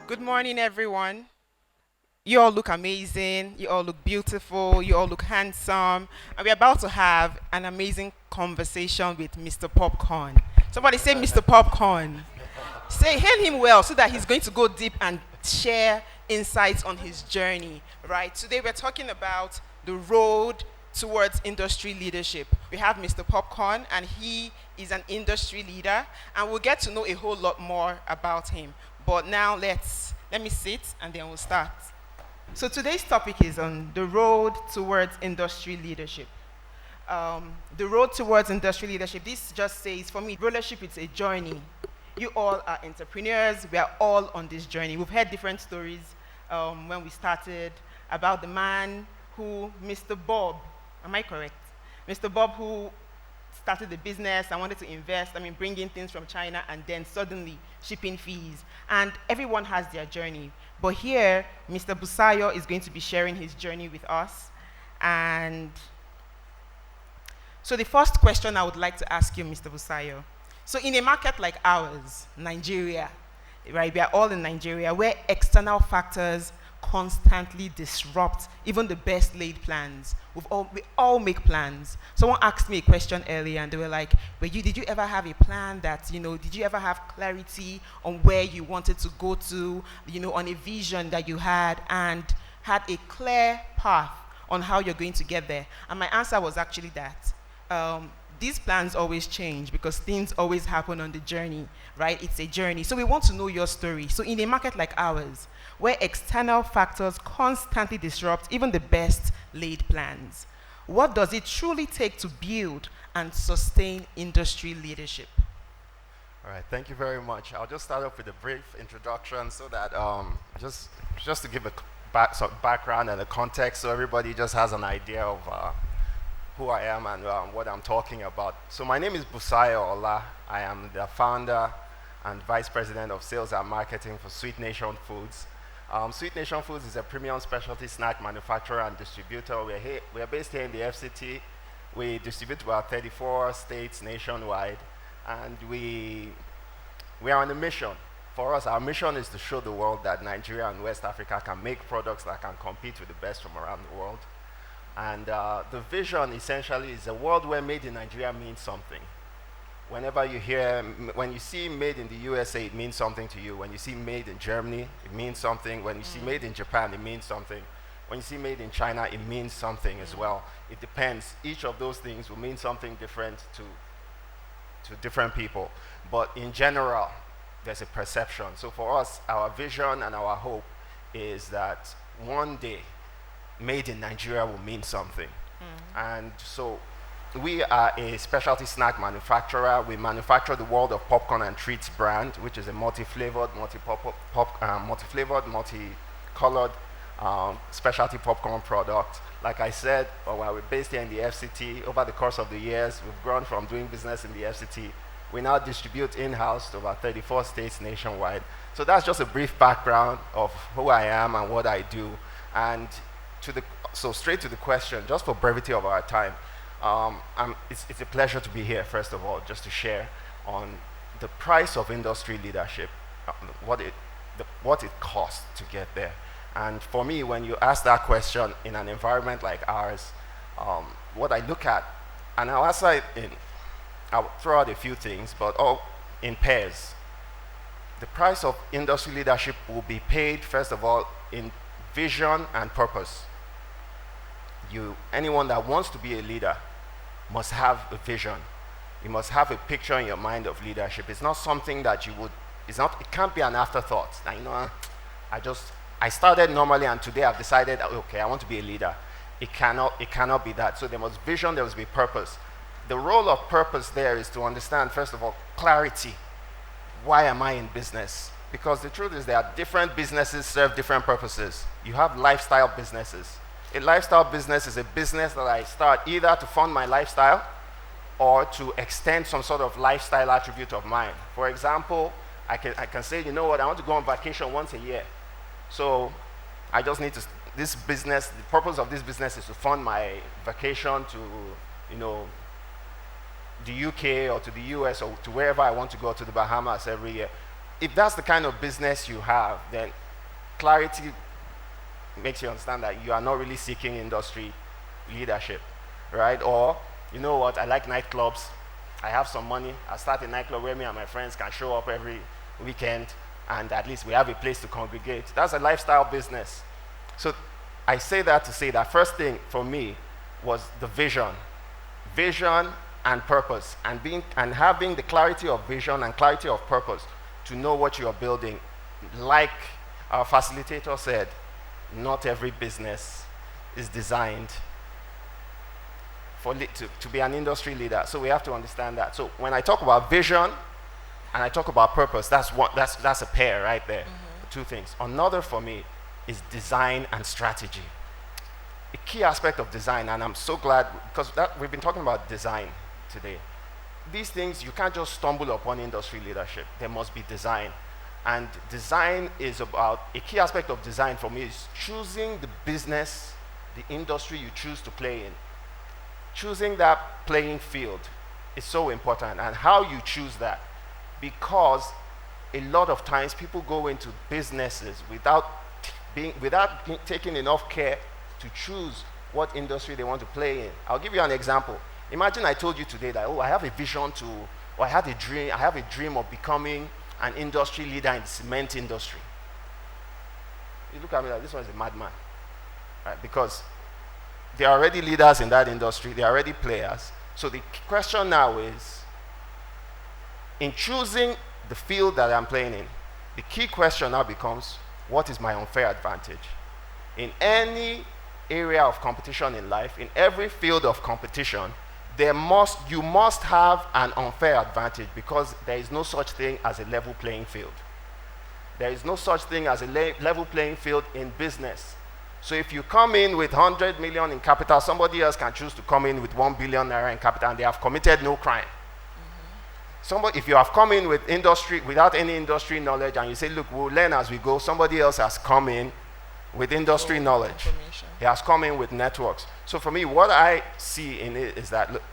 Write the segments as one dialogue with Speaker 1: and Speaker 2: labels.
Speaker 1: Good morning, everyone. You all look amazing. You all look beautiful. You all look handsome. And we're about to have an amazing conversation with Mr. Popcorn. Somebody say Mr. Popcorn. Say, hail him well so that he's going to go deep and share insights on his journey, right? Today we're talking about the road towards industry leadership. We have Mr. Popcorn, and he is an industry leader, and we'll get to know a whole lot more about him. But now let me sit and then we'll start. So today's topic is on the road towards industry leadership. The road towards industry leadership. This just says, for me, rulership is a journey. You all are entrepreneurs. We are all on this journey. We've heard different stories when we started about the man who, Mr. Bob, am I correct? Mr. Bob, who started the business and wanted to invest, bring in things from China, and then suddenly shipping fees. And everyone has their journey. But here, Mr. Busayo is going to be sharing his journey with us. And so the first question I would like to ask you, Mr. Busayo. So in a market like ours, Nigeria, right, we are all in Nigeria, where external factors constantly disrupt even the best laid plans. We all make plans. Someone asked me a question earlier and they were like, did you ever have a plan that, did you ever have clarity on where you wanted to go to, on a vision that you had and had a clear path on how you're going to get there? And my answer was actually that. These plans always change because things always happen on the journey, right? It's a journey. So we want to know your story. So in a market like ours, where external factors constantly disrupt even the best laid plans, what does it truly take to build and sustain industry leadership?
Speaker 2: All right, thank you very much. I'll just start off with a brief introduction so that just to give a background and a context so everybody just has an idea of who I am and what I'm talking about. So my name is Busayo Ola. I am the founder and vice president of sales and marketing for Sweet Nation Foods. Sweet Nation Foods is a premium specialty snack manufacturer and distributor. We're based here in the FCT. We distribute to about 34 states nationwide, and we are on a mission. For us, our mission is to show the world that Nigeria and West Africa can make products that can compete with the best from around the world. And the vision essentially is a world where made in Nigeria means something. Whenever you hear, when you see made in the USA, it means something to you. When you see made in Germany, it means something. When you see made in Japan, it means something. When you see made in China, it means something as well. It depends. Each of those things will mean something different to different people. But in general, there's a perception. So for us, our vision and our hope is that one day, made in Nigeria will mean something. And so we are a specialty snack manufacturer. We manufacture the World of Popcorn and Treats brand, which is a multi-flavored, multi-colored specialty popcorn product. Like I said, while we're based here in the FCT, over the course of the years, we've grown from doing business in the FCT. We now distribute in-house to about 34 states nationwide. So that's just a brief background of who I am and what I do. And so straight to the question, just for brevity of our time, it's a pleasure to be here, first of all, just to share on the price of industry leadership, what it costs to get there. And for me, when you ask that question in an environment like ours, what I look at, and I'll answer it I'll throw out a few things, but all in pairs. The price of industry leadership will be paid, first of all, in vision and purpose. Anyone that wants to be a leader must have a vision. You must have a picture in your mind of leadership. It's not something that it can't be an afterthought. Now, I started normally and today I've decided, okay, I want to be a leader. It cannot be that. So there must vision, there must be purpose. The role of purpose there is to understand, first of all, clarity. Why am I in business? Because the truth is that different businesses serve different purposes. You have lifestyle businesses. A lifestyle business is a business that I start either to fund my lifestyle or to extend some sort of lifestyle attribute of mine. For example, I can say, you know what, I want to go on vacation once a year. So I just need the purpose of this business is to fund my vacation to, the UK or to the US or to wherever I want to go, to the Bahamas every year. if that's the kind of business you have, then clarity makes you understand that you are not really seeking industry leadership, right? Or, you know what, I like nightclubs. I have some money. I'll start a nightclub where me and my friends can show up every weekend, and at least we have a place to congregate. That's a lifestyle business. So I say that to say that first thing for me was the vision and purpose, and having the clarity of vision and clarity of purpose to know what you are building. Like our facilitator said, not every business is designed to be an industry leader. So we have to understand that. So when I talk about vision and I talk about purpose, that's a pair right there. Two things. Another for me is design and strategy. A key aspect of design, and I'm so glad because we've been talking about design today. These things, you can't just stumble upon industry leadership. There must be design. And design is about, a key aspect of design for me is choosing the business, the industry you choose to play in. Choosing that playing field is so important, and how you choose that, because a lot of times people go into businesses without taking enough care to choose what industry they want to play in. I'll give you an example. Imagine I told you today that, I have a vision or I have a dream of becoming an industry leader in the cement industry. You look at me like, this one is a madman, right? Because they are already leaders in that industry, they are already players. So the question now is, in choosing the field that I'm playing in, the key question now becomes, what is my unfair advantage? In any area of competition in life, in every field of competition, you must have an unfair advantage, because there is no such thing as a level playing field. There is no such thing as a level playing field in business. So if you come in with 100 million in capital, somebody else can choose to come in with 1 billion naira in capital, and they have committed no crime. If you have come in with industry without any industry knowledge, and you say, look, we'll learn as we go, somebody else has come in with industry knowledge. He has come in with networks. So for me, what I see in it is that, look,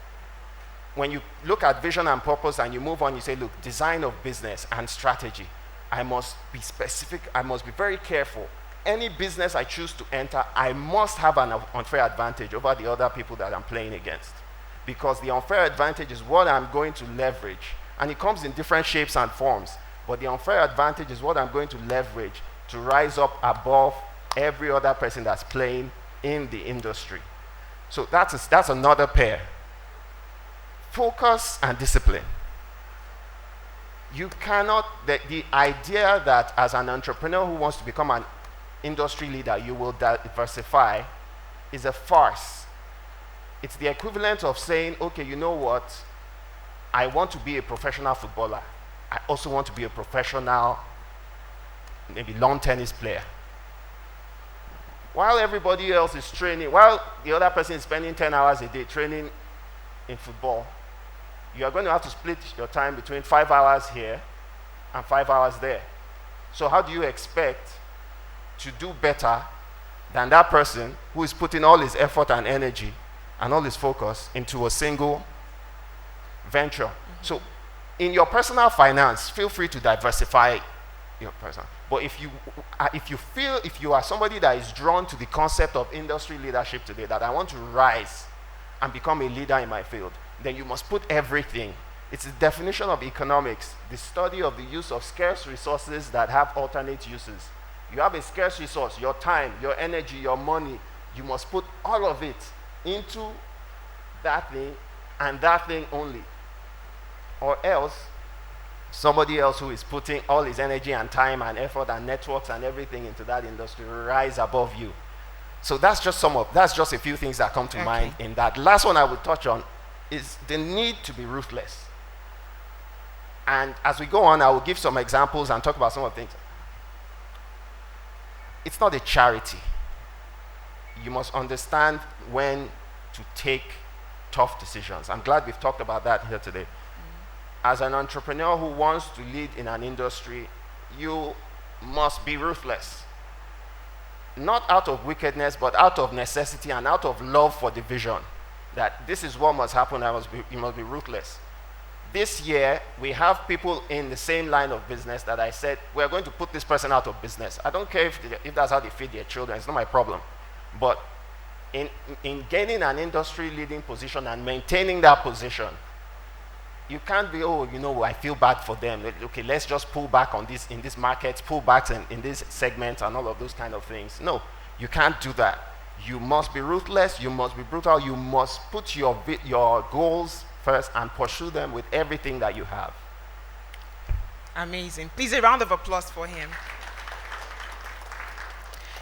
Speaker 2: when you look at vision and purpose and you move on, you say, look, design of business and strategy. I must be specific. I must be very careful. Any business I choose to enter, I must have an unfair advantage over the other people that I'm playing against. Because the unfair advantage is what I'm going to leverage. And it comes in different shapes and forms. But the unfair advantage is what I'm going to leverage to rise up above every other person that's playing in the industry. So that's another pair. Focus and discipline. You cannot, the idea that as an entrepreneur who wants to become an industry leader, you will diversify, is a farce. It's the equivalent of saying, okay, you know what? I want to be a professional footballer. I also want to be a professional, maybe lawn tennis player. While everybody else is training, while the other person is spending 10 hours a day training in football, you are going to have to split your time between 5 hours here and 5 hours there. So how do you expect to do better than that person who is putting all his effort and energy and all his focus into a single venture? So in your personal finance, feel free to diversify your personal. But if you are somebody that is drawn to the concept of industry leadership today, that I want to rise and become a leader in my field, then you must put everything. It's the definition of economics, the study of the use of scarce resources that have alternate uses. You have a scarce resource, your time, your energy, your money. You must put all of it into that thing and that thing only. Or else, somebody else who is putting all his energy and time and effort and networks and everything into that industry will rise above you. So that's just a few things that come to mind in that. Last one I will touch on is the need to be ruthless. And as we go on, I will give some examples and talk about some of the things. It's not a charity. You must understand when to take tough decisions. I'm glad we've talked about that here today. As an entrepreneur who wants to lead in an industry, you must be ruthless. Not out of wickedness, but out of necessity and out of love for the vision. That this is what must happen, you must be ruthless. This year, we have people in the same line of business that I said, we're going to put this person out of business. I don't care if that's how they feed their children, it's not my problem. But in gaining an industry leading position and maintaining that position, you can't be, oh, I feel bad for them. Okay, let's just pull back on this in this market, pull back in this segment and all of those kind of things. No, you can't do that. You must be ruthless, you must be brutal, you must put your goals first and pursue them with everything that you have.
Speaker 1: Amazing. Please, a round of applause for him.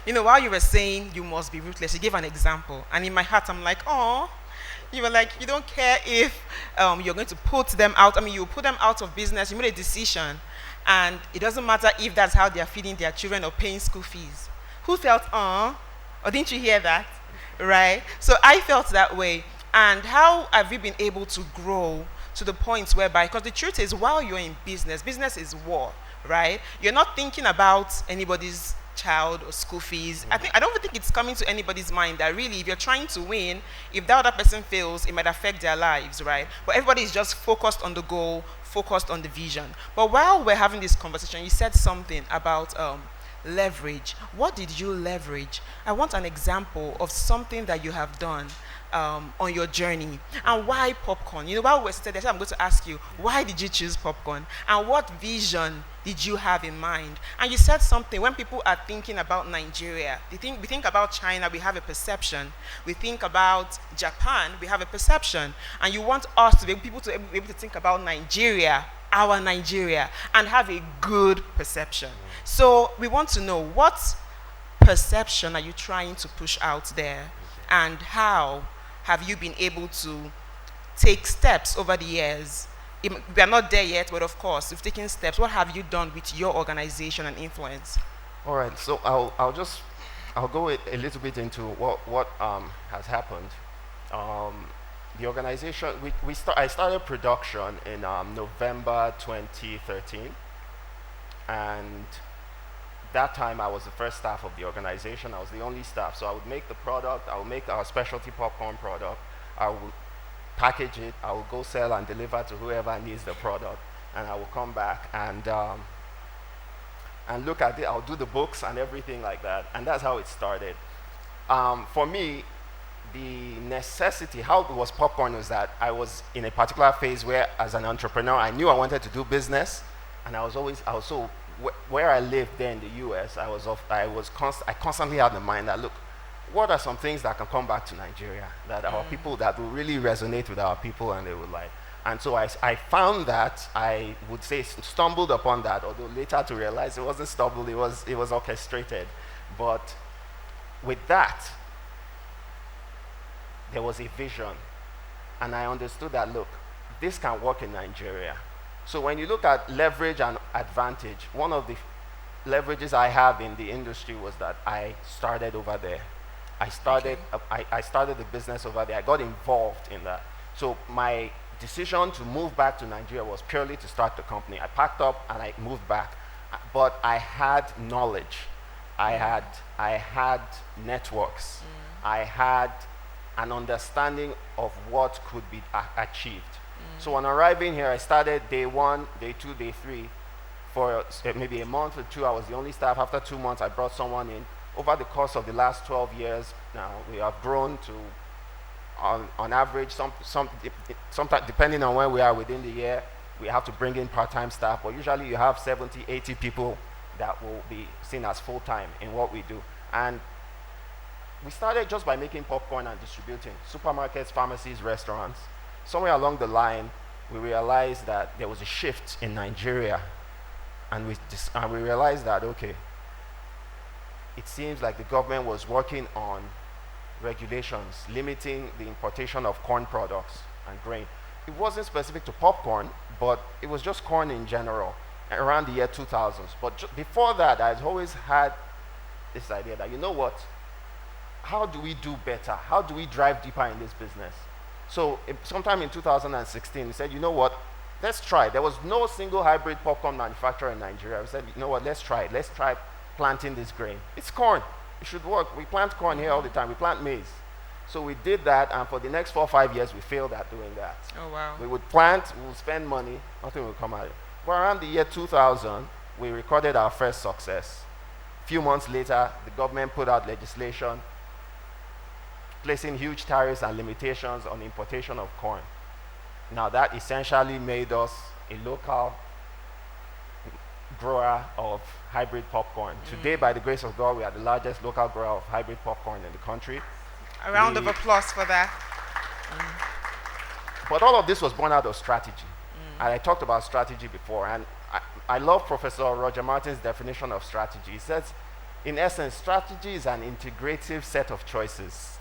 Speaker 1: While you were saying you must be ruthless, you gave an example. And in my heart, I'm like, oh, you were like, you don't care if you're going to put them out. I mean, you put them out of business. You made a decision. And it doesn't matter if that's how they're feeding their children or paying school fees. Who felt, or didn't you hear that? Right? So I felt that way. And how have you been able to grow to the point whereby, because the truth is, while you're in business, business is war, right? You're not thinking about anybody's child or school fees. I don't think it's coming to anybody's mind that really, if you're trying to win, if that other person fails, it might affect their lives, right? But everybody is just focused on the goal, focused on the vision. But while we're having this conversation, you said something about leverage. What did you leverage? I want an example of something that you have done on your journey. And why popcorn? While we're sitting there, I'm going to ask you, why did you choose popcorn? And what vision did you have in mind? And you said something, when people are thinking about Nigeria, we think about China, we have a perception. We think about Japan, we have a perception. And you want us to be able to think about Nigeria, our Nigeria, and have a good perception. So we want to know, what perception are you trying to push out there? And how have you been able to take steps over the years? We are not there yet, but of course, you've taken steps. What have you done with your organization and influence?
Speaker 2: All right, so I'll go a little bit into what has happened. The organization, I started production in November 2013, and that time I was the first staff of the organization. I was the only staff, so I would make the product. I would make our specialty popcorn product. I would package it. I will go sell and deliver to whoever needs the product, and I will come back and look at it. I'll do the books and everything like that, and that's how it started. For me, the necessity, how it was popcorn, was that I was in a particular phase where, as an entrepreneur, I knew I wanted to do business, and I was so where I lived there in the U.S. I constantly had in mind that, look, what are some things that can come back to Nigeria that our people, that will really resonate with our people and they would like? And so I found that, I would say stumbled upon that, although later to realize it wasn't stumbled, it was orchestrated. But with that, there was a vision. And I understood that, look, this can work in Nigeria. So when you look at leverage and advantage, one of the leverages I have in the industry was that I started over there. I started the business over there. I got involved in that. So my decision to move back to Nigeria was purely to start the company. I packed up and I moved back. But I had knowledge. I had networks. I had an understanding of what could be achieved. So on arriving here, I started day 1, day 2, day 3. For maybe a month or 2, I was the only staff. After 2 months, I brought someone in. Over the course of the last 12 years, now we have grown to, on average, sometimes depending on where we are within the year, we have to bring in part-time staff. But usually you have 70, 80 people that will be seen as full-time in what we do. And we started just by making popcorn and distributing. Supermarkets, pharmacies, restaurants. Somewhere along the line, we realized that there was a shift in Nigeria. And we realized that, okay, it seems like the government was working on regulations limiting the importation of corn products and grain. It wasn't specific to popcorn, but it was just corn in general around the year 2000s. But before that, I'd always had this idea that, you know what, how do we do better? How do we drive deeper in this business? So sometime in 2016, we said, you know what, let's try. There was no single hybrid popcorn manufacturer in Nigeria. We said, you know what, let's try it. Let's try planting this grain. It's corn. It should work. We plant corn here all the time. We plant maize. So we did that, and for the next 4 or 5 years, we failed at doing that.
Speaker 1: Oh, wow.
Speaker 2: We would plant, we would spend money, nothing would come out of it. But around the year 2000, we recorded our first success. A few months later, the government put out legislation placing huge tariffs and limitations on importation of corn. Now that essentially made us a local grower of hybrid popcorn. Today, by the grace of God, we are the largest local grower of hybrid popcorn in the country.
Speaker 1: A round of applause for that.
Speaker 2: But all of this was born out of strategy. And I talked about strategy before, and I love Professor Roger Martin's definition of strategy. He says, in essence, strategy is an integrative set of choices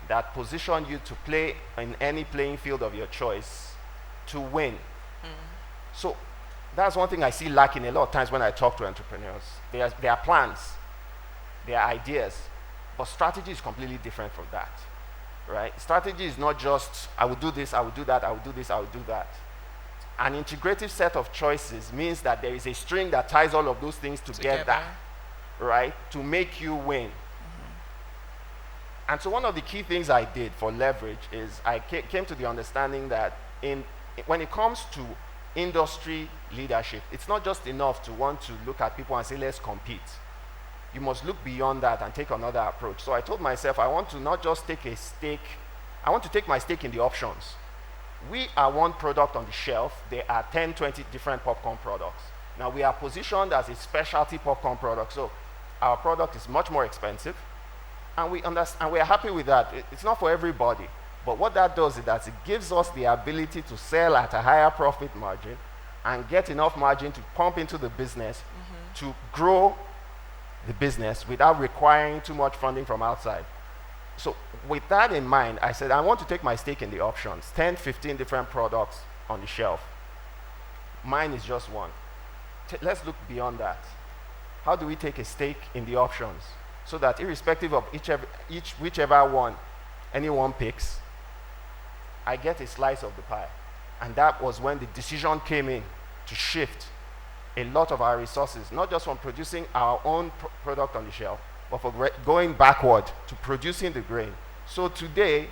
Speaker 2: that position you to play in any playing field of your choice to win. So that's one thing I see lacking a lot of times when I talk to entrepreneurs. There are plans, there are ideas, but strategy is completely different from that, right? Strategy is not just, I will do this, I will do that, I will do this, I will do that. An integrative set of choices means that there is a string that ties all of those things together. Right, to make you win. And so one of the key things I did for leverage is I came to the understanding that when it comes to industry leadership, it's not just enough to want to look at people and say, let's compete. You must look beyond that and take another approach. So I told myself, I want to not just take a stake, I want to take my stake in the options. We are one product on the shelf. There are 10, 20 different popcorn products. Now we are positioned as a specialty popcorn product. So our product is much more expensive. And we understand, and we are happy with that. It's not for everybody. But what that does is that it gives us the ability to sell at a higher profit margin and get enough margin to pump into the business to grow the business without requiring too much funding from outside. So with that in mind, I said, I want to take my stake in the options. 10, 15 different products on the shelf. Mine is just one. Let's look beyond that. How do we take a stake in the options so that irrespective of whichever one anyone picks, I get a slice of the pie? And that was when the decision came in to shift a lot of our resources, not just from producing our own product on the shelf, but for going backward to producing the grain. So today,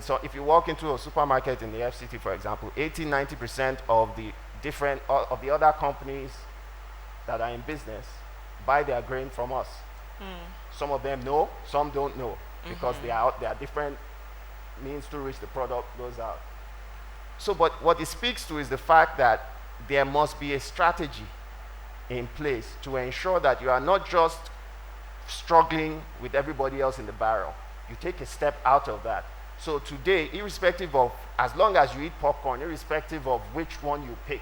Speaker 2: so if you walk into a supermarket in the FCT, for example, 80–90% of the other companies that are in business buy their grain from us. Some of them know, some don't know, because there are different means through which the product goes out. So, but what it speaks to is the fact that there must be a strategy in place to ensure that you are not just struggling with everybody else in the barrel. You take a step out of that. So today, irrespective of, as long as you eat popcorn, irrespective of which one you pick,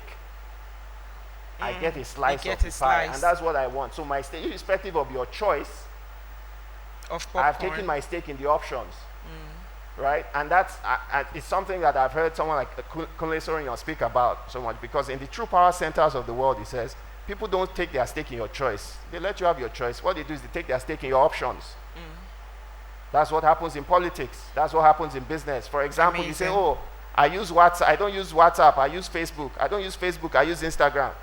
Speaker 2: I get a slice of the pie, and that's what I want. So my stake, irrespective of your choice,
Speaker 1: of popcorn,
Speaker 2: I've taken my stake in the options, right? And that's it's something that I've heard someone like Kunle Sorinyon speak about so much, because in the true power centers of the world, he says, people don't take their stake in your choice. They let you have your choice. What they do is they take their stake in your options. That's what happens in politics. That's what happens in business. For example, you say, oh, I use WhatsApp. I don't use WhatsApp. I use Facebook. I don't use Facebook. I use Instagram.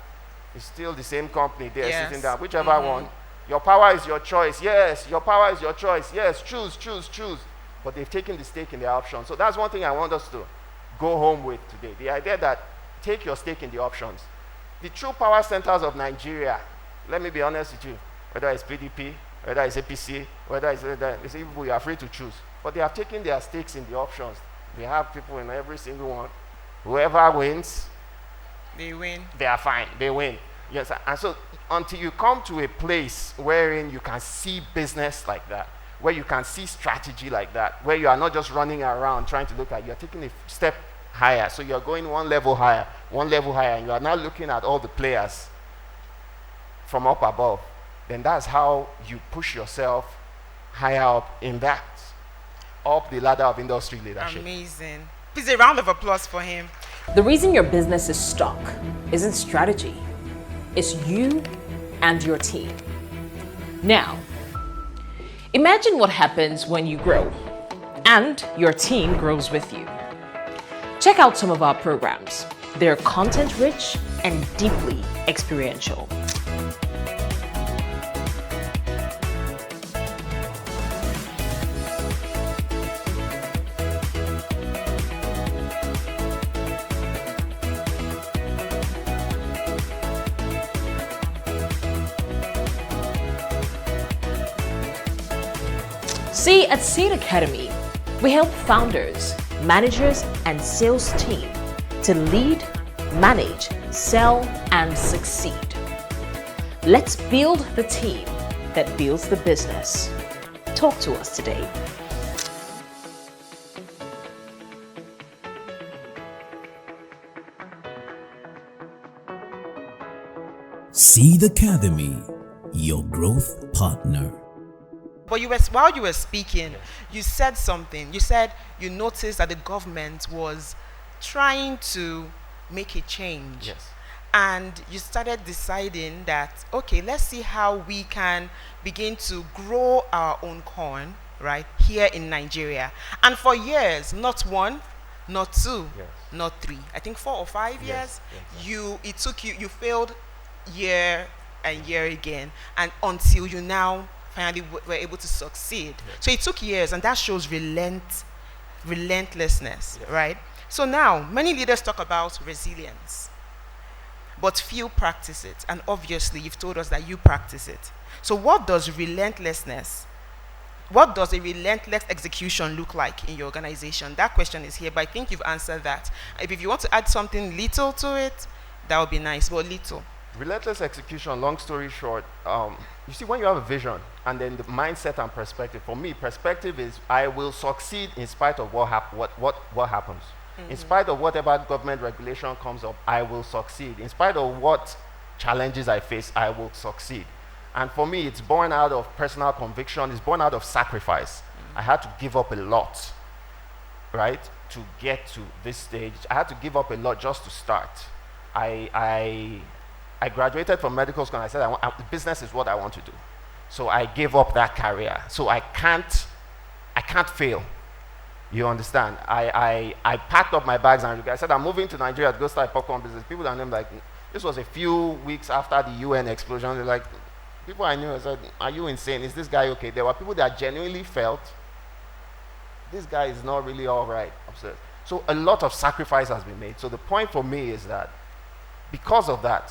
Speaker 2: It's still the same company. They're sitting down. Whichever one. Your power is your choice. Yes, your power is your choice. Yes, choose, choose, choose. But they've taken the stake in their options. So that's one thing I want us to go home with today. The idea that take your stake in the options. The true power centers of Nigeria, let me be honest with you, whether it's PDP, whether it's APC, whether it's people, you are free to choose. But they have taken their stakes in the options. They have people in every single one. Whoever wins,
Speaker 1: they win.
Speaker 2: They are fine. They win. Yes. And so until you come to a place wherein you can see business like that, where you can see strategy like that, where you are not just running around trying to look at, you're taking a step higher. So you're going one level higher, and you are now looking at all the players from up above. Then that's how you push yourself higher up in that, up the ladder of industry leadership.
Speaker 1: Amazing. Please, a round of applause for him.
Speaker 3: The reason your business is stuck isn't strategy. It's you and your team. Now, imagine what happens when you grow and your team grows with you. Check out some of our programs. They're content-rich and deeply experiential. See, at CEED Academy, we help founders, managers, and sales team to lead, manage, sell, and succeed. Let's build the team that builds the business. Talk to us today.
Speaker 4: CEED Academy, your growth partner.
Speaker 1: But while you were speaking, you said something. You said you noticed that the government was trying to make a change.
Speaker 2: Yes.
Speaker 1: And you started deciding that, okay, let's see how we can begin to grow our own corn, right, here in Nigeria. And for years, not one, not two,
Speaker 2: Yes.
Speaker 1: not three, I think 4 or 5 years,
Speaker 2: Yes.
Speaker 1: it took you failed year and year again, and until you now finally were able to succeed.
Speaker 2: Yes.
Speaker 1: So it took years, and that shows relentlessness,
Speaker 2: Yes.
Speaker 1: right? So now, many leaders talk about resilience, but few practice it. And obviously, you've told us that you practice it. So what does a relentless execution look like in your organization? That question is here, but I think you've answered that. If you want to add something little to it, that would be nice, but little.
Speaker 2: Relentless execution, long story short, you see, when you have a vision and then the mindset and perspective, for me, perspective is I will succeed in spite of what happens. Mm-hmm. In spite of whatever government regulation comes up, I will succeed. In spite of what challenges I face, I will succeed. And for me, it's born out of personal conviction, it's born out of sacrifice. Mm-hmm. I had to give up a lot, right, to get to this stage. I had to give up a lot just to start. I graduated from medical school and I said, business is what I want to do. So I gave up that career. So I can't fail. You understand? I packed up my bags and I said, I'm moving to Nigeria to go start a popcorn business. People that knew, like, this was a few weeks after the UN explosion. They're like, people I knew, I said, are you insane? Is this guy okay? There were people that genuinely felt, this guy is not really all right upstairs. So a lot of sacrifice has been made. So the point for me is that because of that,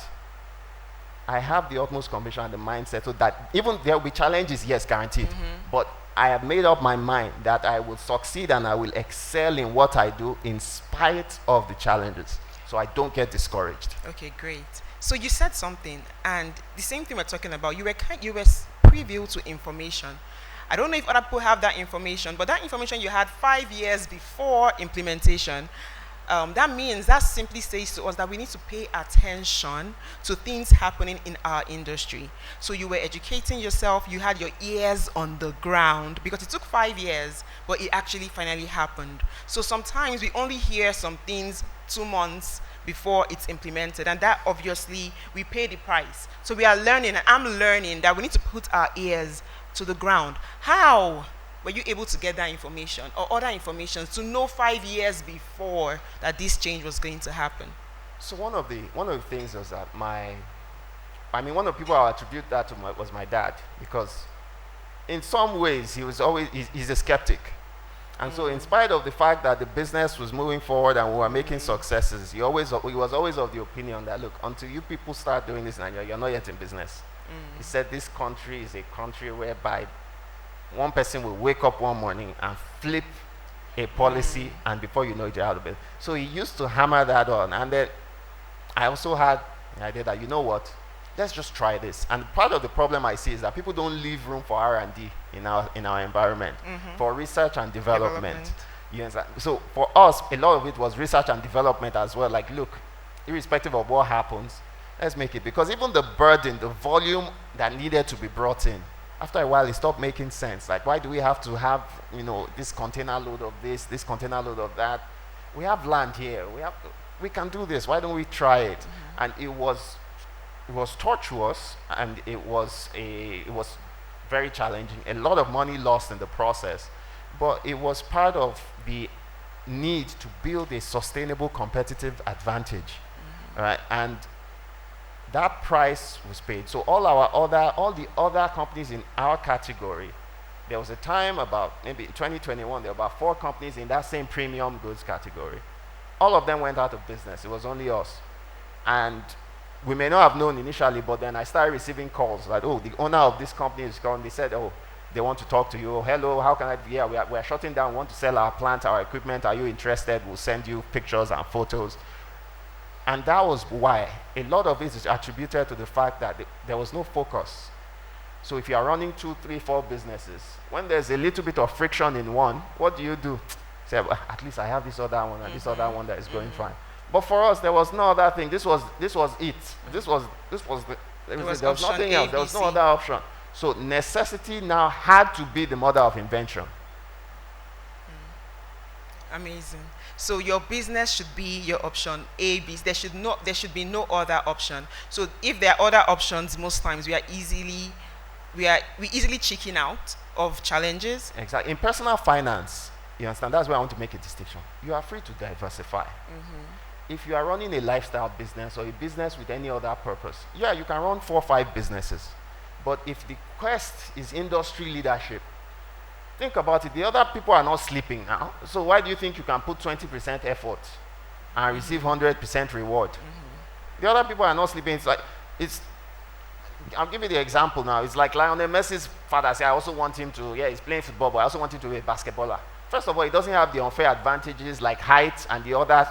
Speaker 2: I have the utmost conviction and the mindset so that even there will be challenges, yes, guaranteed. Mm-hmm. But I have made up my mind that I will succeed and I will excel in what I do in spite of the challenges. So I don't get discouraged.
Speaker 1: Okay, great. So you said something, and the same thing we're talking about, you were preview to information. I don't know if other people have that information, but that information you had 5 years before implementation. That simply says to us that we need to pay attention to things happening in our industry. So you were educating yourself, you had your ears on the ground, because it took 5 years, but it actually finally happened. So sometimes we only hear some things 2 months before it's implemented, and that obviously we pay the price. So we are learning, and I'm learning that we need to put our ears to the ground. How were you able to get that information or other information to know 5 years before that this change was going to happen?
Speaker 2: So one of the things was that one of the people I attribute that to was my dad, because in some ways he's a skeptic. And so in spite of the fact that the business was moving forward and we were making successes, he was always of the opinion that, look, until you people start doing this in Nigeria, you're not yet in business. He said this country is a country whereby one person will wake up one morning and flip a policy, and before you know it, you're out of it. So he used to hammer that on. And then I also had the idea that, you know what, let's just try this. And part of the problem I see is that people don't leave room for R&D in our environment, for research and development. You understand? So for us, a lot of it was research and development as well. Like, look, irrespective of what happens, let's make it. Because even the burden, the volume that needed to be brought in, after a while, it stopped making sense. Like, why do we have to have, this container load of this container load of that? We have land here. We can do this. Why don't we try it? And it was tortuous, and it was very challenging. A lot of money lost in the process, but it was part of the need to build a sustainable competitive advantage, right? And that price was paid. So all the other companies in our category, there was a time about maybe 2021, there were about 4 companies in that same premium goods category. All of them went out of business. It was only us. And we may not have known initially, but then I started receiving calls like, oh, the owner of this company is gone. They said, oh, They want to talk to you. Hello, how can I? Yeah, we are shutting down. We want to sell our plant, our equipment. Are you interested? We'll send you pictures and photos. And that was why a lot of it is attributed to the fact that there was no focus. So if you are running 2, 3, 4 businesses, when there's a little bit of friction in one, what do? Say, well, at least I have this other one and this other one that is going fine. But for us, there was no other thing. This was it. There was nothing else. There was no other option. So necessity now had to be the mother of invention.
Speaker 1: Amazing. So your business should be your option A, B. There should be no other option. So if there are other options, most times we easily chicken out of challenges.
Speaker 2: Exactly. In personal finance, you understand, that's why I want to make a distinction. You are free to diversify. If you are running a lifestyle business or a business with any other purpose, yeah, you can run 4 or 5 businesses. But if the quest is industry leadership, think about it. The other people are not sleeping now. So why do you think you can put 20% effort and receive 100% reward? The other people are not sleeping. I'll give you the example now. It's like Lionel Messi's father said, I also want him to, he's playing football, but I also want him to be a basketballer. First of all, he doesn't have the unfair advantages like height and the other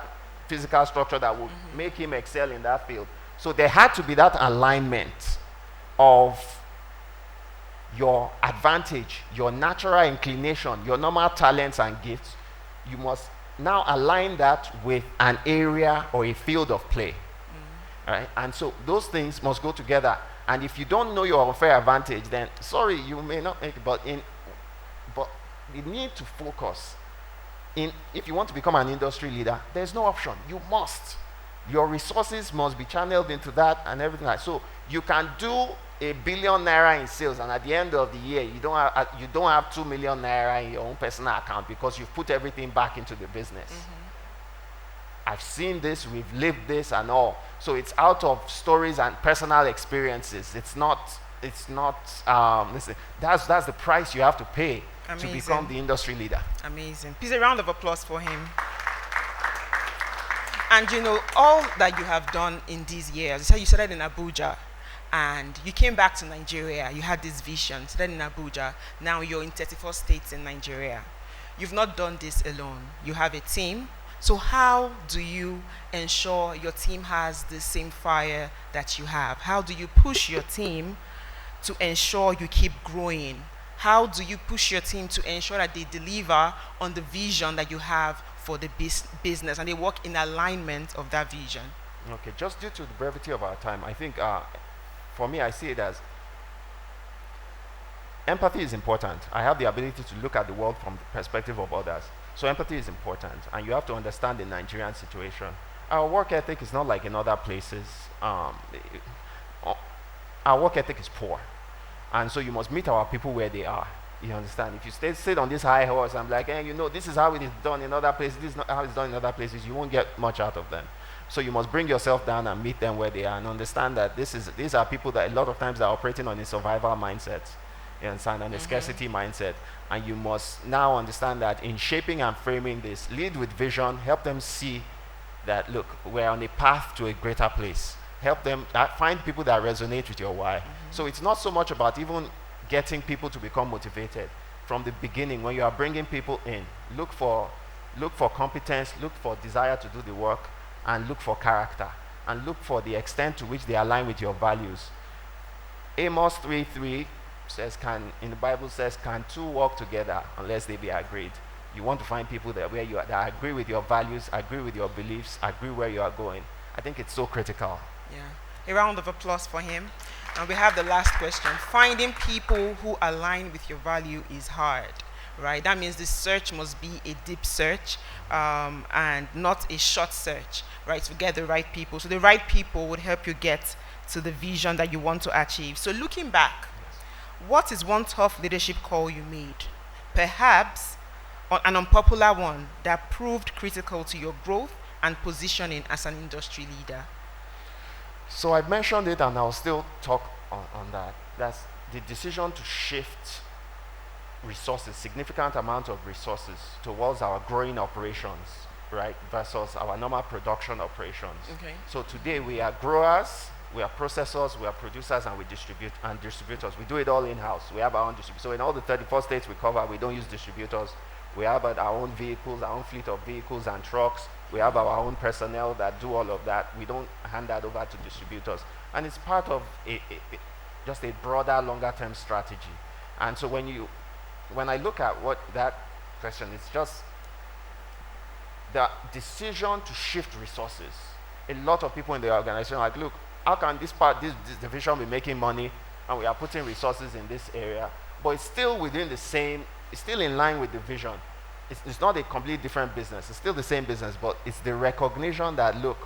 Speaker 2: physical structure that would make him excel in that field. So there had to be that alignment of your advantage, your natural inclination, your normal talents and gifts. You must now align that with an area or a field of play. Right? And so those things must go together. And if you don't know your unfair advantage, then sorry, you may not make it. But you need to focus. If you want to become an industry leader, there's no option. You must. Your resources must be channeled into that and everything like that. So you can do ₦1 billion in sales, and at the end of the year, you don't have ₦2 million in your own personal account because you've put everything back into the business. I've seen this, we've lived this and all. So it's out of stories and personal experiences. It's not, listen, that's the price you have to pay to become the industry leader.
Speaker 1: Amazing. Please, a round of applause for him. And all that you have done in these years, you started in Abuja, and you came back to Nigeria. You had this vision, started in Abuja. Now you're in 34 states in Nigeria. You've not done this alone. You have a team. So how do you ensure your team has the same fire that you have? How do you push your team to ensure you keep growing? How do you push your team to ensure that they deliver on the vision that you have for the business and they work in alignment of that vision?
Speaker 2: Okay, just due to the brevity of our time, I think for me, I see it as empathy is important. I have the ability to look at the world from the perspective of others. So empathy is important, and you have to understand the Nigerian situation. Our work ethic is not like in other places. Our work ethic is poor, and so you must meet our people where they are. You understand? If you sit on this high horse, I'm like, this is how it is done in other places, this is not how it's done in other places, you won't get much out of them. So you must bring yourself down and meet them where they are and understand that these are people that a lot of times are operating on a survival mindset. You understand? And a scarcity mindset. And you must now understand that in shaping and framing this, lead with vision, help them see that, look, we're on a path to a greater place. Help them find people that resonate with your why. So it's not so much about even getting people to become motivated. From the beginning, when you are bringing people in, look for competence, look for desire to do the work, and look for character, and look for the extent to which they align with your values. Amos 3:3 says, in the Bible says, can two walk together unless they be agreed? You want to find people that agree with your values, agree with your beliefs, agree where you are going. I think it's so critical.
Speaker 1: Yeah. A round of applause for him. And we have the last question. Finding people who align with your value is hard, right? That means the search must be a deep search and not a short search, right? To get the right people. So the right people would help you get to the vision that you want to achieve. So looking back, what is one tough leadership call you made? Perhaps an unpopular one that proved critical to your growth and positioning as an industry leader.
Speaker 2: So I mentioned it, and I'll still talk on that. That's the decision to shift resources, significant amount of resources towards our growing operations, right, versus our normal production operations.
Speaker 1: Okay.
Speaker 2: So today we are growers, we are processors, we are producers, and we distribute and distributors. We do it all in-house. We have our own distributors. So in all the 34 states we cover, we don't use distributors. We have our own vehicles, our own fleet of vehicles and trucks. We have our own personnel that do all of that. We don't hand that over to distributors. And it's part of just a broader, longer-term strategy. And so when I look at what that question, it's just the decision to shift resources. A lot of people in the organization are like, look, how can this division be making money and we are putting resources in this area, but it's still within the same, it's still in line with the vision. It's not a completely different business. It's still the same business, but it's the recognition that, look,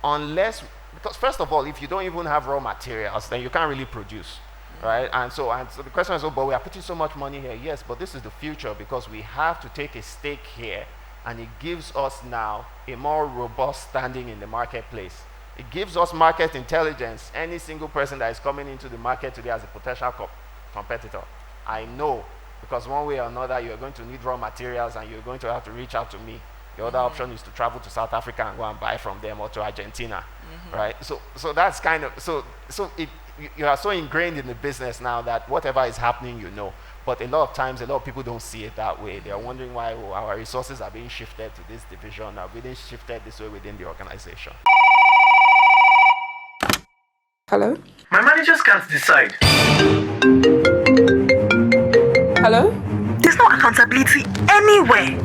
Speaker 2: unless, because first of all, if you don't even have raw materials, then you can't really produce, right? And so the question is, oh, but we are putting so much money here. Yes, but this is the future because we have to take a stake here, and it gives us now a more robust standing in the marketplace. It gives us market intelligence. Any single person that is coming into the market today as a potential competitor, I know, because one way or another, you're going to need raw materials and you're going to have to reach out to me. The other option is to travel to South Africa and go and buy from them, or to Argentina, right? So that's kind of, you are so ingrained in the business now that whatever is happening, you know. But a lot of times, a lot of people don't see it that way. They're wondering why our resources are being shifted to this division, are being shifted this way within the organization.
Speaker 5: Hello?
Speaker 6: My managers can't decide.
Speaker 5: Hello?
Speaker 6: There's no accountability anywhere.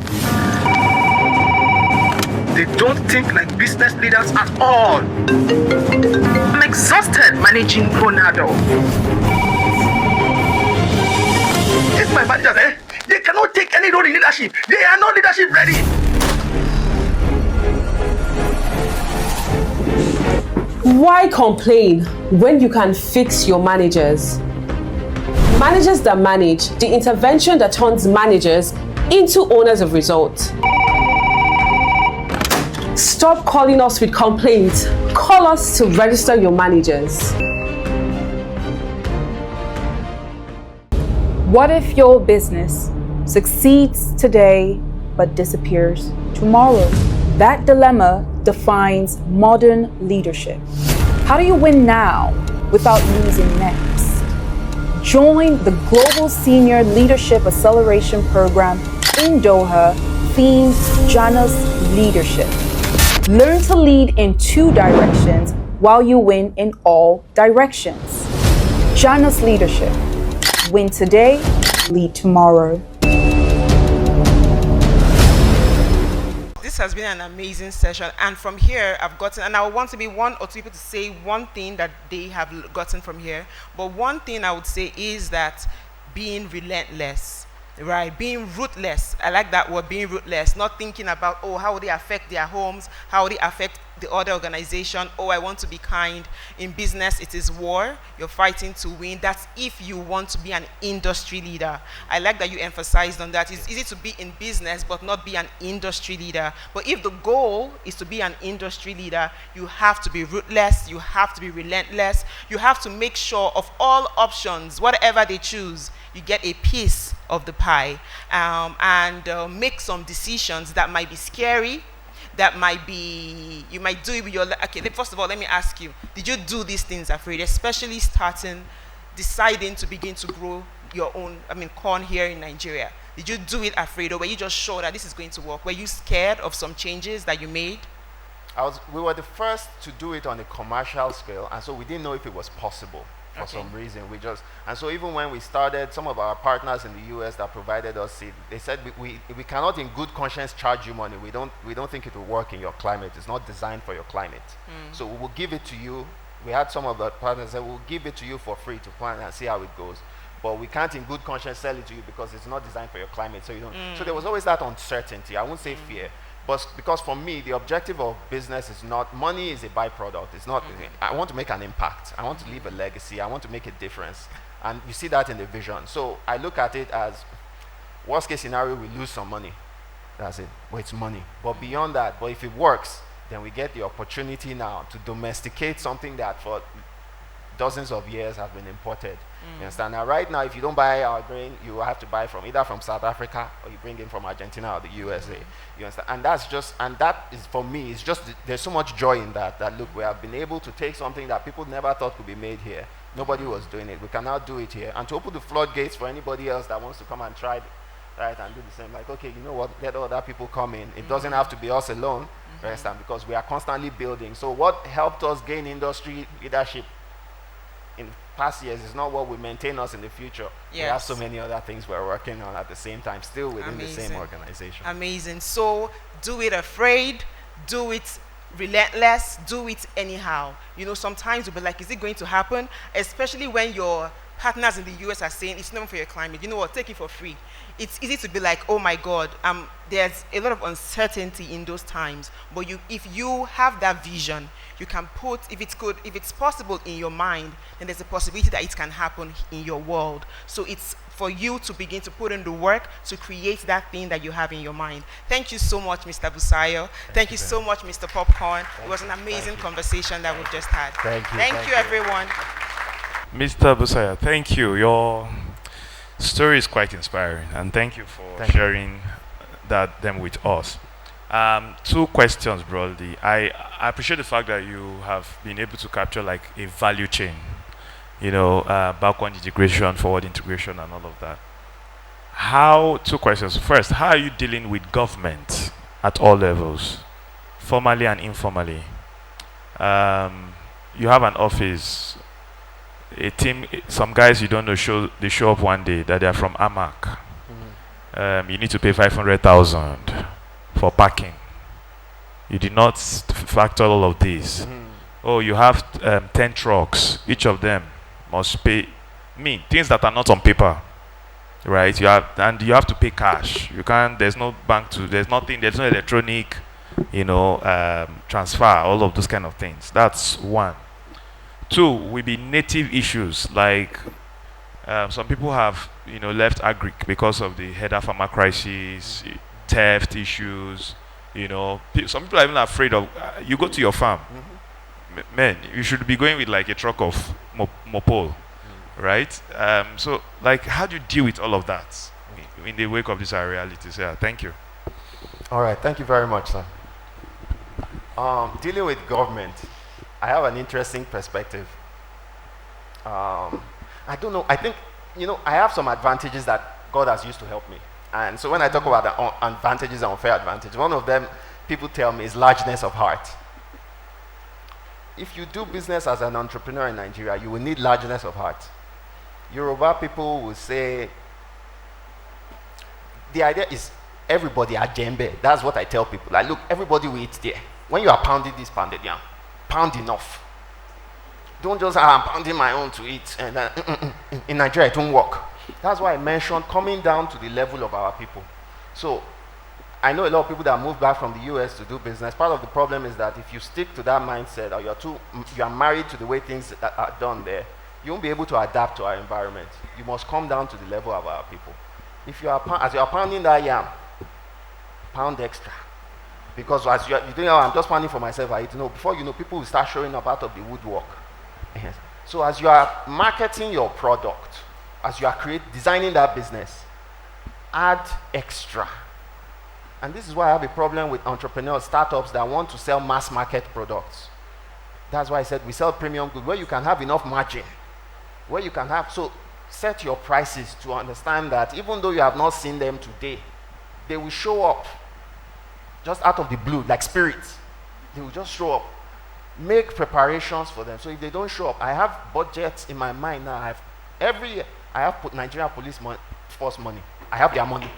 Speaker 6: They don't think like business leaders at all. I'm exhausted managing Ronaldo. If my managers, they cannot take any role in leadership. They are not leadership ready.
Speaker 5: Why complain when you can fix your managers? Managers that manage, the intervention that turns managers into owners of results. Stop calling us with complaints. Call us to register your managers.
Speaker 7: What if your business succeeds today but disappears tomorrow? That dilemma defines modern leadership. How do you win now without losing next? Join the Global Senior Leadership Acceleration Program in Doha, themed Janus Leadership. Learn to lead in 2 directions while you win in all directions. Janus Leadership. Win today, lead tomorrow.
Speaker 1: This has been an amazing session, and from here I've gotten, and I want to be 1 or 2 people to say one thing that they have gotten from here, but one thing I would say is that being relentless, right? Being ruthless. I like that word, being ruthless. Not thinking about, oh, how will they affect their homes? How will they affect the other organization? Oh, I want to be kind. In business, it is war. You're fighting to win. That's if you want to be an industry leader. I like that you emphasized on that. It's easy to be in business but not be an industry leader. But if the goal is to be an industry leader, you have to be ruthless. You have to be relentless. You have to make sure of all options, whatever they choose, you get a piece of the pie, and make some decisions that might be scary, that might be, you might do it with your, okay, first of all, let me ask you, did you do these things afraid, especially deciding to begin to grow your own, corn here in Nigeria? Did you do it afraid, or were you just sure that this is going to work? Were you scared of some changes that you made?
Speaker 2: We were the first to do it on a commercial scale, and so we didn't know if it was possible. For some reason, and so even when we started, some of our partners in the US that provided us CEED, they said we cannot in good conscience charge you money. We don't think it will work in your climate. It's not designed for your climate. So we will give it to you. We had some of the partners say we'll give it to you for free to plan and see how it goes. But we can't in good conscience sell it to you because it's not designed for your climate. So you don't. So there was always that uncertainty. I won't say fear. But because for me, the objective of business is not, money is a byproduct. It's not, I want to make an impact. I want to leave a legacy. I want to make a difference. And you see that in the vision. So I look at it as, worst case scenario, we lose some money. That's it. But it's money. But beyond that, but if it works, then we get the opportunity now to domesticate something that for dozens of years have been imported. You understand? Now, right now, if you don't buy our grain, you have to buy from either from South Africa or you bring in from Argentina or the USA. You understand? And that's just, and that is for me, it's just, there's so much joy in that, that look, we have been able to take something that people never thought could be made here. Nobody was doing it. We can now do it here. And to open the floodgates for anybody else that wants to come and try it, right, and do the same. Like, okay, you know what, let other people come in. It doesn't have to be us alone, you understand, because we are constantly building. So what helped us gain industry leadership in past years is not what will maintain us in the future. We have so many other things we're working on at the same time, still within the same organization.
Speaker 1: Amazing. So do it afraid, do it relentless, do it anyhow. You know, sometimes you'll be like, is it going to happen? Especially when your partners in the US are saying it's not for your climate. You know what, take it for free. It's easy to be like, oh my God, there's a lot of uncertainty in those times. But if you have that vision, you can put, if it's possible in your mind, then there's a possibility that it can happen in your world. So it's for you to begin to put in the work to create that thing that you have in your mind. Thank you so much, Mr. Busayo. Thank you so much, Mr. Popcorn. It was an amazing conversation that we've just had. Thank you, everyone.
Speaker 8: Mr. Busayo, thank you. Your story is quite inspiring, and thank you for sharing them with us. 2 questions broadly. I appreciate the fact that you have been able to capture like a value chain, you know, backward integration, forward integration, and all of that. 2 questions. First, how are you dealing with government at all levels, formally and informally? You have an office, a team, some guys you don't know they show up one day that they are from AMAC. You need to pay 500,000 for parking. You did not factor all of this. Oh, you have 10 trucks. Each of them must pay things that are not on paper, right? You have to pay cash. You can't. There's no bank there's nothing. There's no electronic, transfer. All of those kind of things. That's one. 2 will be native issues like some people have left agric because of the header farmer crisis, theft issues. Some people are even afraid of. You go to your farm, man. You should be going with like a truck of mopole, right? So like, how do you deal with all of that in the wake of these realities? Yeah, thank you.
Speaker 2: All right, thank you very much, sir. Dealing with government, I have an interesting perspective. I don't know. I think, I have some advantages that God has used to help me. And so when I talk about the advantages and unfair advantages, one of them people tell me is largeness of heart. If you do business as an entrepreneur in Nigeria, you will need largeness of heart. Yoruba people will say, the idea is everybody at Jembe. That's what I tell people. Like, look, everybody will eat there. When you are pounding this pounded yam, pound enough. Don't just I'm pounding my own to eat. And in Nigeria, it won't work. That's why I mentioned coming down to the level of our people. So I know a lot of people that move back from the US to do business. Part of the problem is that if you stick to that mindset, or you are married to the way things are done there, you won't be able to adapt to our environment. You must come down to the level of our people. If you are as you are pounding that yam, pound extra. Because as you're doing, I'm just pounding for myself. Before you know, people will start showing up out of the woodwork. Yes. So as you are marketing your product, as you are designing that business, add extra. And this is why I have a problem with entrepreneurs, startups that want to sell mass market products. That's why I said we sell premium goods where you can have enough margin, so set your prices to understand that even though you have not seen them today, they will show up just out of the blue, like spirits. They will just show up. Make preparations for them. So if they don't show up, I have budgets in my mind now. Every year, I have put Nigeria Police Force money. I have their money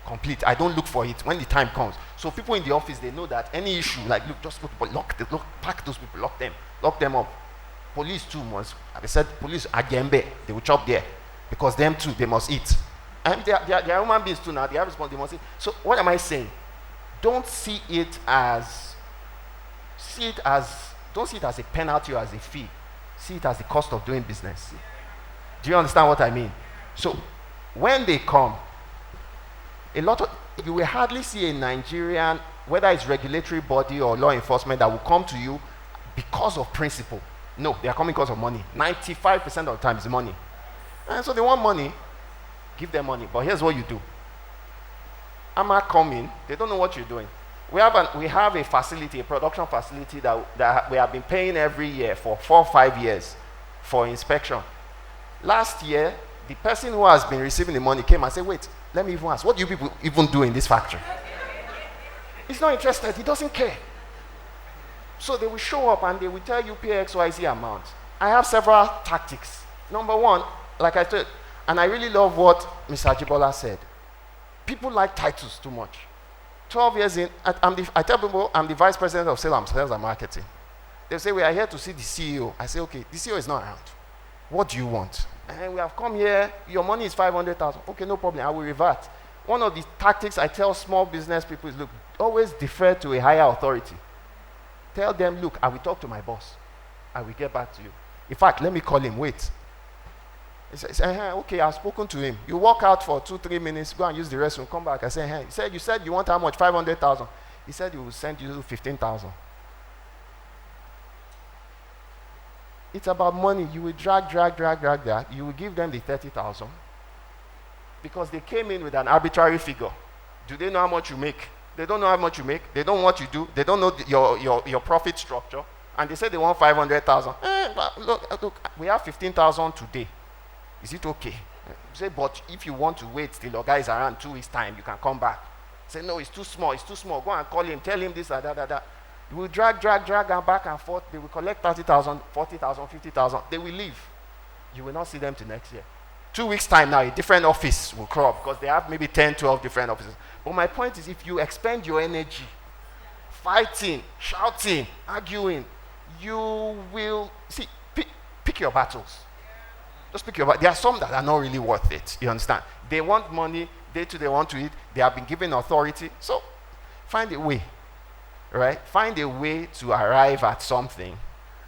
Speaker 2: complete. I don't look for it when the time comes. So people in the office, they know that any issue, like, look, just put pack those people, lock them up. Police too must. I said, police are Gembe. They will chop there because them too, they must eat. And they are human beings too now. They have response. They must eat. So what am I saying? Don't see it as a penalty or as a fee. See it as the cost of doing business. Do you understand what I mean? So when they come, you will hardly see a Nigerian, whether it's regulatory body or law enforcement, that will come to you because of principle. No, they are coming because of money. 95% of the time is money. And so they want money, give them money. But here's what you do. AMA coming, they don't know what you're doing. We have a facility, a production facility that we have been paying every year for 4 or 5 years for inspection. Last year, the person who has been receiving the money came and said, wait, let me even ask, what do you people even do in this factory? He's not interested, he doesn't care. So they will show up and they will tell you pay XYZ amount. I have several tactics. Number one, like I said, and I really love what Mr. Ajibola said. People like titles too much. 12 years in, I tell people I'm the vice president of sales and marketing. They say, we are here to see the CEO. I say, okay, the CEO is not around. What do you want? And we have come here, your money is 500,000. Okay, no problem, I will revert. One of the tactics I tell small business people is, look, always defer to a higher authority. Tell them, look, I will talk to my boss. I will get back to you. In fact, let me call him, wait. He says, okay, I've spoken to him. You walk out for 2-3 minutes, go and use the restroom, come back. I say, he said, you said you want how much? 500,000. He said he will send you 15,000. It's about money. You will drag that. You will give them the 30,000 because they came in with an arbitrary figure. Do they know how much you make? They don't know how much you make. They don't know what you do. They don't know your profit structure. And they say they want 500,000. Look, we have 15,000 today. Is it okay? You say, but if you want to wait till your guy is around 2 weeks' time, you can come back. Say, no, it's too small. Go and call him. Tell him this and that. You will drag and back and forth. They will collect 30,000, 40,000, 50,000. They will leave. You will not see them till next year. 2 weeks' time now, a different office will crop because they have maybe 10, 12 different offices. But my point is, if you expend your energy fighting, shouting, arguing, you will see, pick your battles. Just pick your battles. There are some that are not really worth it. You understand? They want money. They too, they want to eat. They have been given authority. So find a way, right? Find a way to arrive at something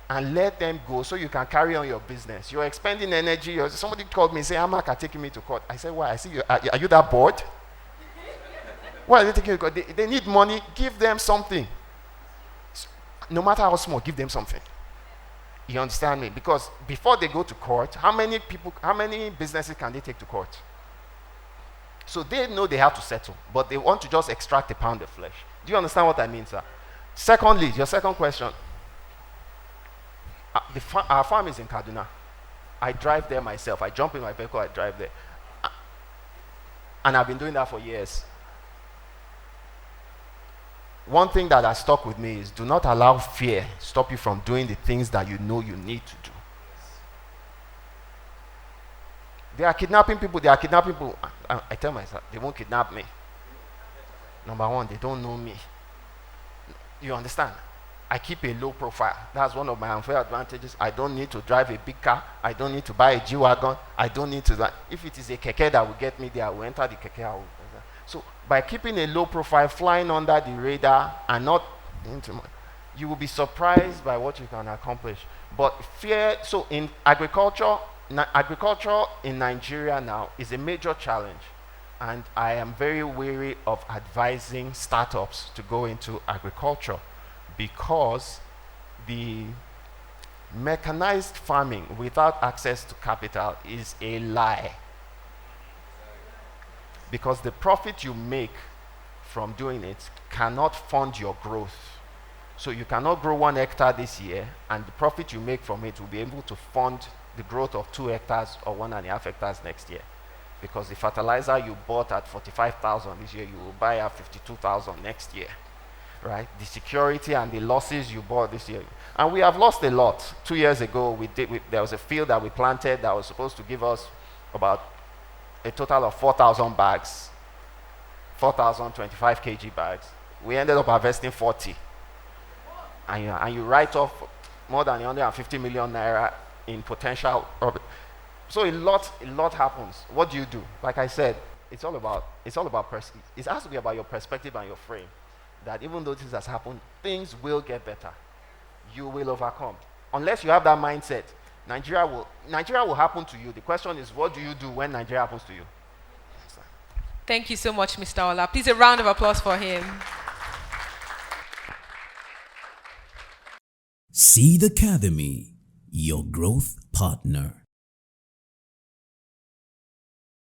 Speaker 2: and let them go so you can carry on your business. You're expending energy. Somebody called me and said, Amak are taking me to court. I said, why? I said, are you that bored? Why are they taking you to court? They need money. Give them something. No matter how small, give them something. You understand me? Because before they go to court, how many businesses can they take to court? So they know they have to settle, but they want to just extract a pound of flesh. Do you understand what I mean, sir? Secondly, your second question. Our farm is in Kaduna. I drive there myself. I jump in my vehicle, I drive there. And I've been doing that for years. One thing that has stuck with me is do not allow fear stop you from doing the things that you know you need to do. They are kidnapping people. I tell myself, they won't kidnap me. Number one, they don't know me. You understand? I keep a low profile. That's one of my unfair advantages. I don't need to drive a big car. I don't need to buy a G-Wagon. I don't need to. If it is a keke that will get me there, I will enter the keke. So by keeping a low profile, flying under the radar, and not into, you will be surprised by what you can accomplish. But fear. So in agriculture in Nigeria now is a major challenge, and I am very wary of advising startups to go into agriculture because the mechanized farming without access to capital is a lie. Because the profit you make from doing it cannot fund your growth. So you cannot grow 1 hectare this year, and the profit you make from it will be able to fund the growth of 2 hectares or 1.5 hectares next year. Because the fertilizer you bought at 45,000 this year, you will buy at 52,000 next year. Right? The security and the losses you bought this year. And we have lost a lot. 2 years ago, there was a field that we planted that was supposed to give us about a total of 4,000 bags, 4,025 kg bags. We ended up harvesting 40. And you write off more than 150 million naira in potential. So a lot happens. What do you do? Like I said, it has to be about your perspective and your frame. That even though this has happened, things will get better. You will overcome. Unless you have that mindset, Nigeria will happen to you. The question is, what do you do when Nigeria happens to you?
Speaker 1: Thank you so much, Mr. Ola. Please, a round of applause for him.
Speaker 4: CEED Academy, your growth partner.